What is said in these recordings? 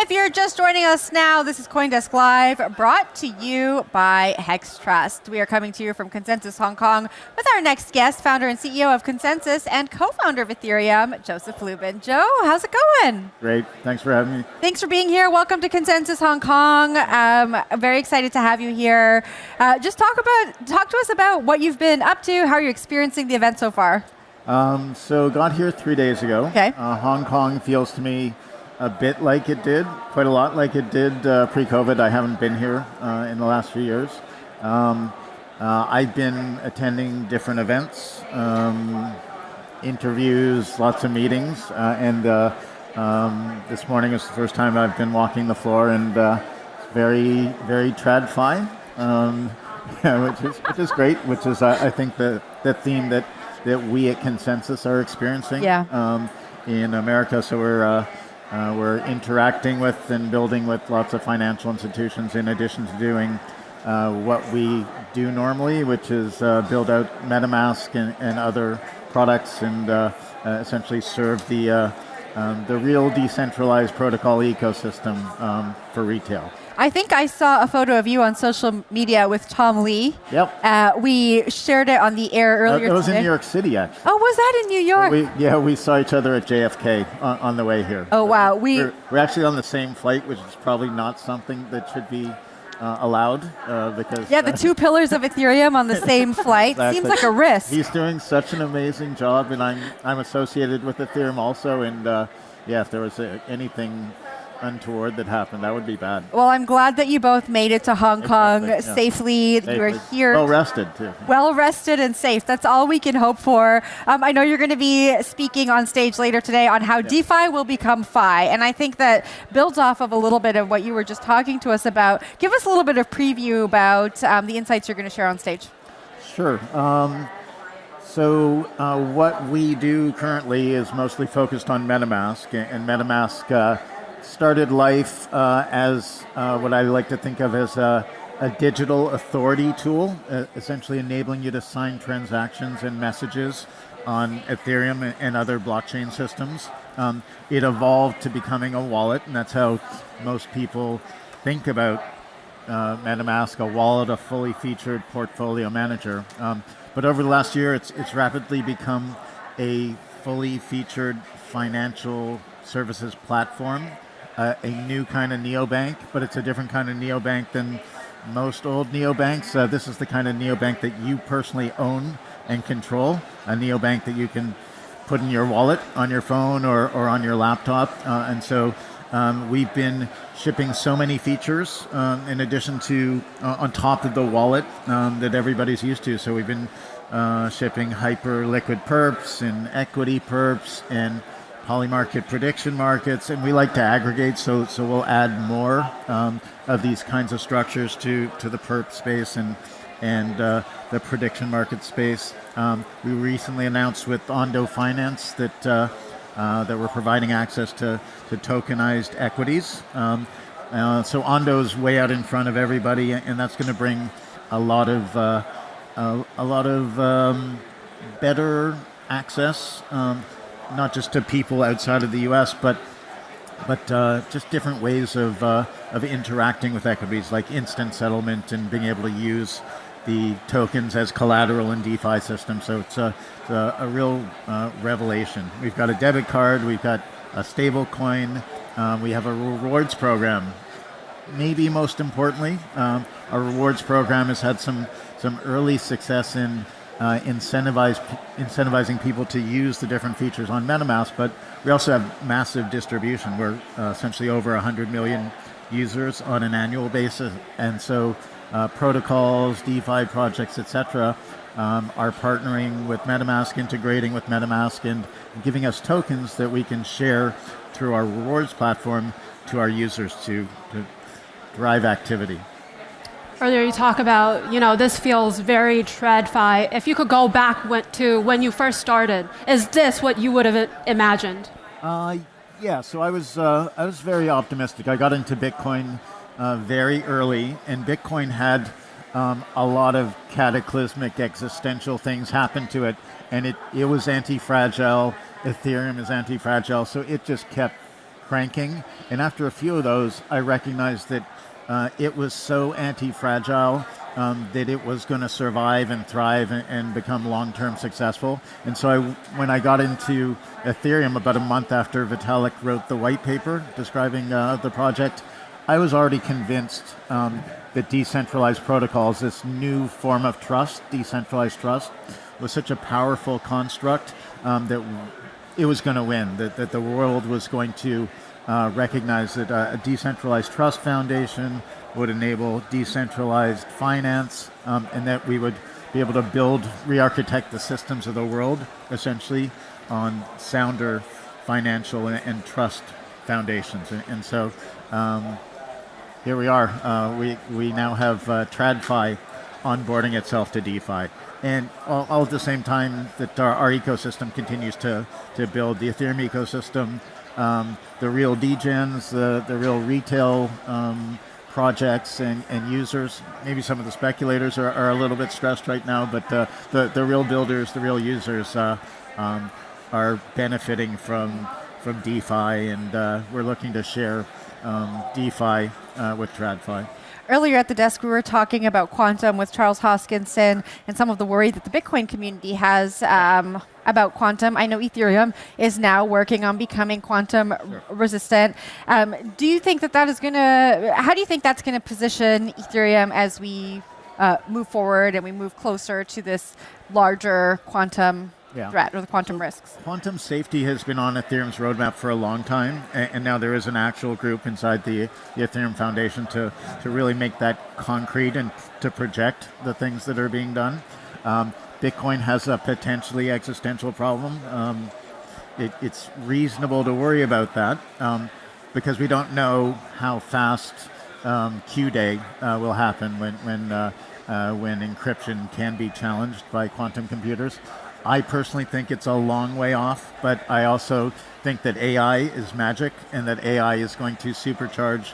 If you're just joining us now, this is CoinDesk Live, brought to you by Hex Trust. We are coming to you from Consensys Hong Kong with our next guest, founder and CEO of Consensys and co-founder of Ethereum, Joseph Lubin. Joe, how's it going? Great. Thanks for having me. Thanks for being here. Welcome to Consensys Hong Kong. I'm very excited to have you here. Just talk to us about what you've been up to, how you're experiencing the event so far. So got here 3 days ago. Okay. Hong Kong feels to me a bit like it did, quite a lot like it did pre-COVID. I haven't been here in the last few years. I've been attending different events, interviews, lots of meetings, and this morning is the first time I've been walking the floor, and it's very, very TradFi, which is great, which is, I think, the theme that we at Consensys are experiencing in America. So we're interacting with and building with lots of financial institutions in addition to doing what we do normally, which is build out MetaMask and other products and essentially serve the real decentralized protocol ecosystem for retail. I think I saw a photo of you on social media with Tom Lee. Yep. We shared it on the air earlier today. It was in New York City, actually. Oh, was that in New York? We saw each other at JFK on the way here. Oh, wow. We're actually on the same flight, which is probably not something that should be allowed because... Yeah, the two pillars of Ethereum on the same flight. Exactly. Seems like a risk. He's doing such an amazing job, and I'm associated with Ethereum also, and if there was anything untoward that happened, that would be bad. Well, I'm glad that you both made it to Hong Kong safely. You were here. Well rested, too. Well rested and safe. That's all we can hope for. I know you're going to be speaking on stage later today on how DeFi will become Fi. And I think that builds off of a little bit of what you were just talking to us about. Give us a little bit of preview about the insights you're going to share on stage. Sure. So what we do currently is mostly focused on MetaMask. And MetaMask started life as what I like to think of as a digital authority tool, essentially enabling you to sign transactions and messages on Ethereum and other blockchain systems. It evolved to becoming a wallet, and that's how most people think about MetaMask, a wallet, a fully featured portfolio manager. But over the last year, it's rapidly become a fully featured financial services platform. A new kind of neobank, but it's a different kind of neobank than most old neobanks. This is the kind of neobank that you personally own and control, a neobank that you can put in your wallet, on your phone, or on your laptop. And so we've been shipping so many features in addition to, on top of the wallet that everybody's used to. So we've been shipping hyper liquid perps and equity perps and polymarket prediction markets, and we like to aggregate, so we'll add more of these kinds of structures to the perp space and the prediction market space. We recently announced with Ondo Finance that we're providing access to tokenized equities. So Ondo's way out in front of everybody, and that's going to bring a lot of better access. Not just to people outside of the U.S., but just different ways of interacting with equities, like instant settlement and being able to use the tokens as collateral in DeFi systems. So it's a real revelation. We've got a debit card, we've got a stable coin, we have a rewards program. Maybe most importantly, our rewards program has had some early success in incentivizing people to use the different features on MetaMask, but we also have massive distribution. We're essentially over 100 million users on an annual basis, and so protocols, DeFi projects, etc., are partnering with MetaMask, integrating with MetaMask, and giving us tokens that we can share through our rewards platform to our users to drive activity. Earlier you talk about, this feels very TradFi. If you could go back to when you first started, is this what you would have imagined? So I was very optimistic. I got into Bitcoin very early, and Bitcoin had a lot of cataclysmic existential things happen to it, and it was anti-fragile. Ethereum is anti-fragile, so it just kept cranking. And after a few of those, I recognized that it was so anti-fragile that it was going to survive and thrive and become long-term successful. And so when I got into Ethereum about a month after Vitalik wrote the white paper describing the project, I was already convinced that decentralized protocols, this new form of trust, decentralized trust, was such a powerful construct that it was going to win, that the world was going to recognize that a decentralized trust foundation would enable decentralized finance, and that we would be able to re-architect the systems of the world, essentially, on sounder financial and trust foundations. And so here we are. We now have TradFi onboarding itself to DeFi. And all at the same time that our ecosystem continues to build, the Ethereum ecosystem, the real degens, the real retail projects and users. Maybe some of the speculators are a little bit stressed right now, but the real builders, the real users are benefiting from DeFi, and we're looking to share DeFi with TradFi. Earlier at the desk, we were talking about quantum with Charles Hoskinson and some of the worry that the Bitcoin community has about quantum. I know Ethereum is now working on becoming quantum resistant. Do you think that is going to, how do you think that's going to position Ethereum as we move forward and we move closer to this larger quantum threat or the quantum risks? Quantum safety has been on Ethereum's roadmap for a long time, and now there is an actual group inside the Ethereum Foundation to really make that concrete and to project the things that are being done. Bitcoin has a potentially existential problem. It's reasonable to worry about that because we don't know how fast Q-Day will happen when encryption can be challenged by quantum computers. I personally think it's a long way off, but I also think that AI is magic and that AI is going to supercharge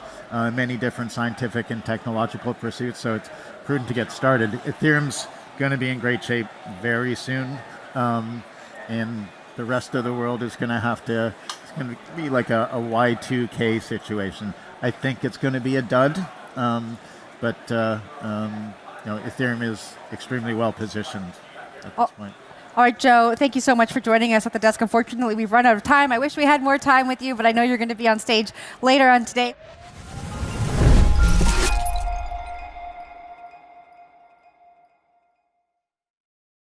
many different scientific and technological pursuits, so it's prudent to get started. Ethereum's going to be in great shape very soon, and the rest of the world is going to it's going to be like a Y2K situation. I think it's going to be a dud, but Ethereum is extremely well positioned at this point. All right, Joe, thank you so much for joining us at the desk. Unfortunately, we've run out of time. I wish we had more time with you, but I know you're going to be on stage later on today.